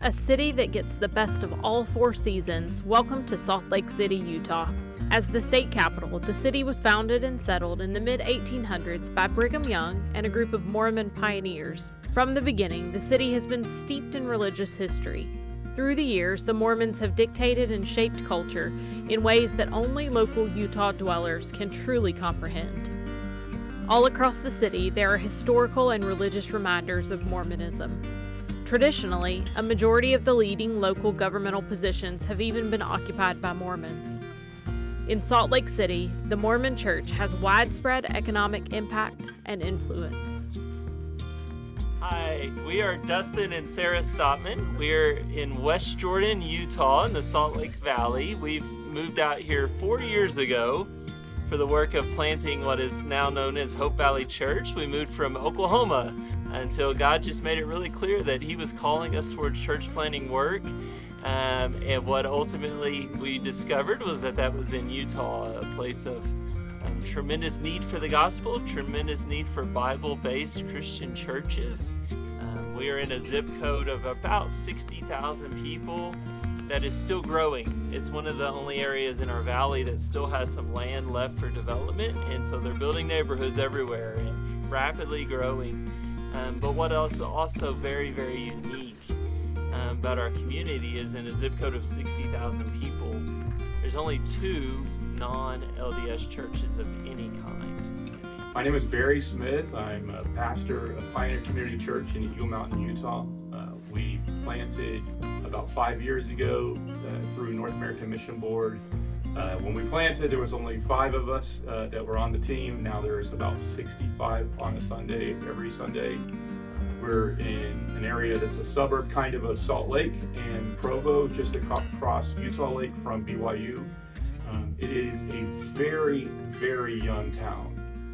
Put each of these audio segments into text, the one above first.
A city that gets the best of all four seasons, welcome to Salt Lake City, Utah. As the state capital, the city was founded and settled in the mid-1800s by Brigham Young and a group of Mormon pioneers. From the beginning, the city has been steeped in religious history. Through the years, the Mormons have dictated and shaped culture in ways that only local Utah dwellers can truly comprehend. All across the city, there are historical and religious reminders of Mormonism. Traditionally, a majority of the leading local governmental positions have even been occupied by Mormons. In Salt Lake City, the Mormon Church has widespread economic impact and influence. Hi, we are Dustin and Sarah Stotman. We're in West Jordan, Utah, in the Salt Lake Valley. We've moved out here 4 years ago for the work of planting what is now known as Hope Valley Church. We moved from Oklahoma until God just made it really clear that He was calling us towards church planting work. And what ultimately we discovered was that was in Utah, a place of tremendous need for the gospel, tremendous need for Bible-based Christian churches. We are in a zip code of about 60,000 people that is still growing. It's one of the only areas in our valley that still has some land left for development, and so they're building neighborhoods everywhere and rapidly growing. But what else also very, very unique about our community is in a zip code of 60,000 people, there's only 2 non-LDS churches of any kind. My name is Barry Smith. I'm a pastor of Pioneer Community Church in Eagle Mountain, Utah. We planted about 5 years ago through North American Mission Board. When we planted, there was only 5 of us that were on the team. Now there's about 65 on a Sunday, every Sunday. We're in an area that's a suburb kind of Salt Lake and Provo, just across Utah Lake from BYU. It is a very, very young town.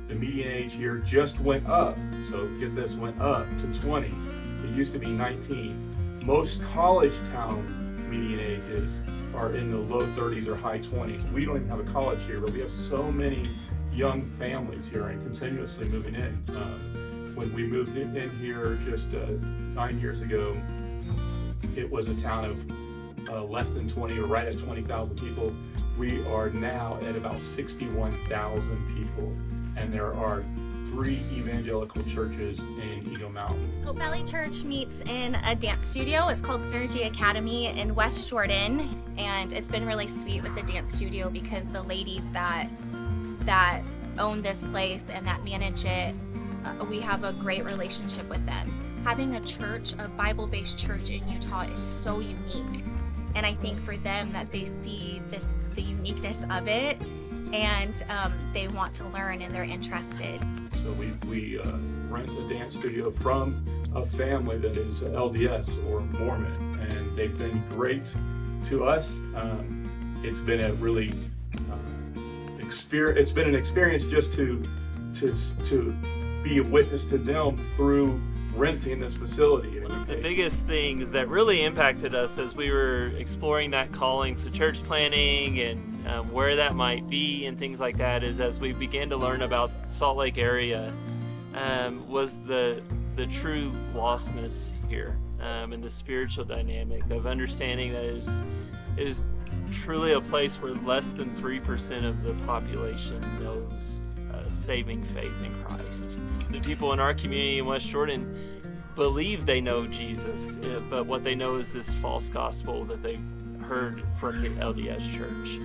The median age here just went up, so get this, went up to 20. It used to be 19. Most college town median ages are in the low 30s or high 20s. We don't even have a college here, but we have so many young families here and continuously moving in. When we moved in here just 9 years ago, it was a town of less than 20 or right at 20,000 people. We are now at about 61,000 people, and there are 3 evangelical churches in Eagle Mountain. Hope Valley Church meets in a dance studio. It's called Synergy Academy in West Jordan, and it's been really sweet with the dance studio because the ladies that own this place and that manage it, we have a great relationship with them. Having a church, a Bible-based church in Utah is so unique, and I think for them that they see the uniqueness of it, and they want to learn and they're interested. So we rent a dance studio from a family that is LDS or Mormon, and they've been great to us. It's been a really it's been an experience just to be a witness to them through renting this facility. One of the biggest things that really impacted us as we were exploring that calling to church planning and where that might be and things like that is as we began to learn about Salt Lake area was the true lostness here and the spiritual dynamic of understanding that it is truly a place where less than 3% of the population knows saving faith in Christ. The people in our community in West Jordan believe they know Jesus, but what they know is this false gospel that they've heard from the LDS church.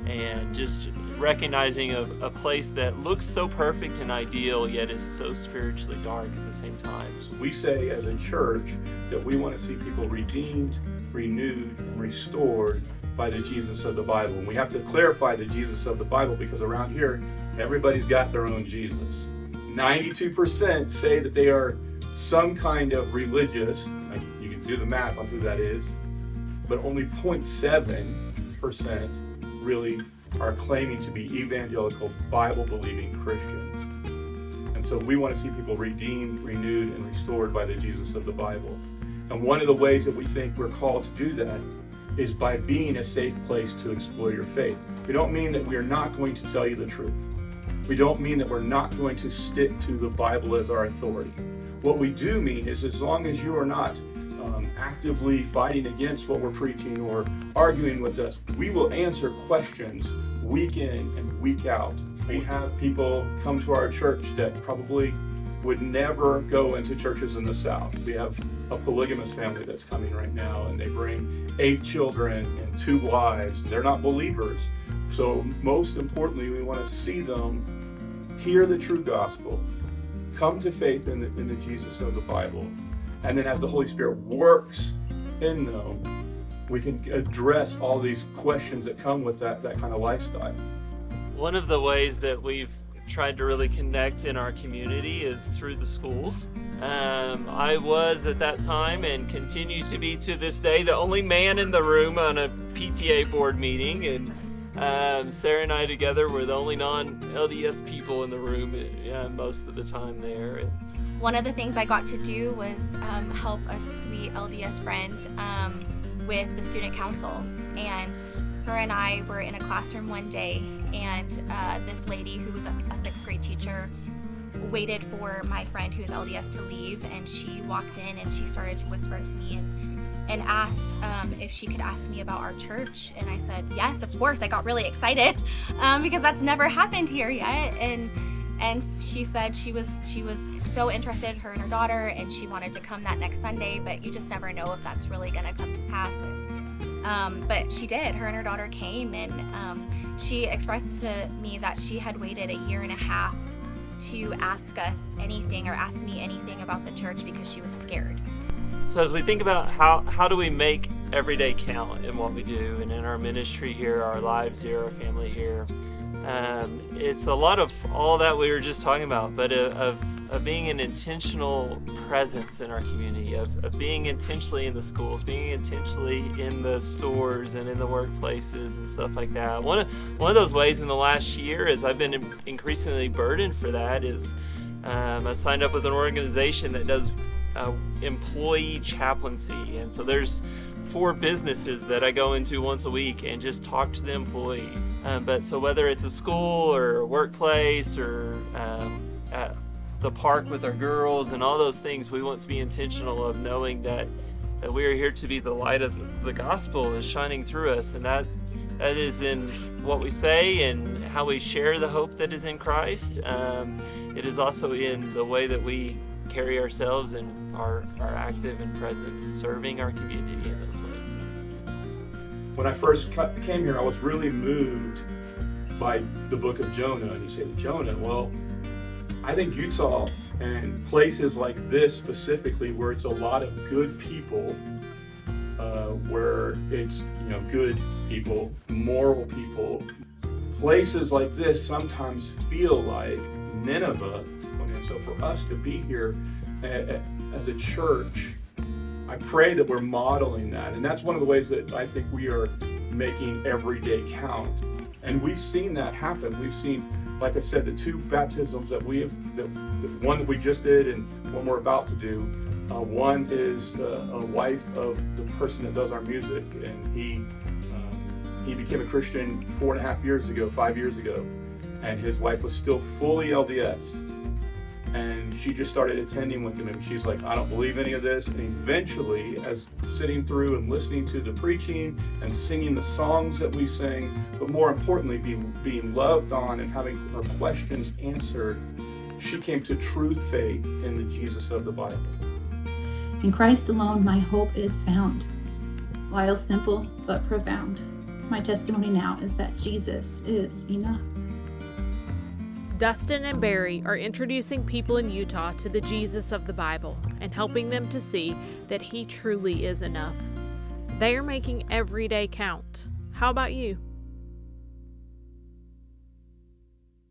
And just recognizing a place that looks so perfect and ideal, yet is so spiritually dark at the same time. We say as a church that we want to see people redeemed, renewed, and restored by the Jesus of the Bible. And we have to clarify the Jesus of the Bible because around here, everybody's got their own Jesus. 92% say that they are some kind of religious, you can do the math on who that is, but only 0.7% really are claiming to be evangelical, Bible-believing Christians. And so we want to see people redeemed, renewed, and restored by the Jesus of the Bible. And one of the ways that we think we're called to do that is by being a safe place to explore your faith. We don't mean that we are not going to tell you the truth. We don't mean that we're not going to stick to the Bible as our authority. What we do mean is as long as you are not actively fighting against what we're preaching or arguing with us. We will answer questions week in and week out. We have people come to our church that probably would never go into churches in the South. We have a polygamous family that's coming right now, and they bring 8 children and 2 wives. They're not believers. So most importantly, we want to see them hear the true gospel, come to faith in the Jesus of the Bible, and then as the Holy Spirit works in them, we can address all these questions that come with that kind of lifestyle. One of the ways that we've tried to really connect in our community is through the schools. I was at that time and continue to be to this day the only man in the room on a PTA board meeting, and Sarah and I together were the only non-LDS people in the room most of the time there. One of the things I got to do was help a sweet LDS friend with the student council, and her and I were in a classroom one day, and this lady who was a 6th grade teacher waited for my friend who's LDS to leave, and she walked in and she started to whisper to me and asked if she could ask me about our church, and I said yes, of course. I got really excited because that's never happened here yet, and she said she was so interested, her and her daughter, and she wanted to come that next Sunday, but you just never know if that's really gonna come to pass. But she did. Her and her daughter came, and she expressed to me that she had waited a year and a half to ask us anything or ask me anything about the church because she was scared. So as we think about how do we make every day count in what we do and in our ministry here, our lives here, our family here, it's a lot of all that we were just talking about, but of being an intentional presence in our community, of being intentionally in the schools, being intentionally in the stores and in the workplaces and stuff like that. One of those ways in the last year, as I've been increasingly burdened for that, is I've signed up with an organization that does employee chaplaincy, and so there's 4 businesses that I go into once a week and just talk to the employees. But so whether it's a school or a workplace or at the park with our girls and all those things, we want to be intentional of knowing that we are here to be the light of the gospel is shining through us, and that is in what we say and how we share the hope that is in Christ. It is also in the way that we carry ourselves and are active and present in serving our community in those ways. When I first came here, I was really moved by the book of Jonah. And you say, Jonah, well, I think Utah and places like this specifically, where it's a lot of good people, where it's good people, moral people, places like this sometimes feel like Nineveh. And so for us to be here as a church, I pray that we're modeling that. And that's one of the ways that I think we are making every day count. And we've seen that happen. We've seen, like I said, the 2 baptisms that we have, the one that we just did and one we're about to do. One is a wife of the person that does our music, and he became a Christian 5 years ago, and his wife was still fully LDS. And she just started attending with him, and she's like, I don't believe any of this. And eventually, as sitting through and listening to the preaching and singing the songs that we sing, but more importantly, being loved on and having her questions answered, she came to true faith in the Jesus of the Bible. In Christ alone, my hope is found. While simple but profound, my testimony now is that Jesus is enough. Dustin and Barry are introducing people in Utah to the Jesus of the Bible and helping them to see that he truly is enough. They are making every day count. How about you?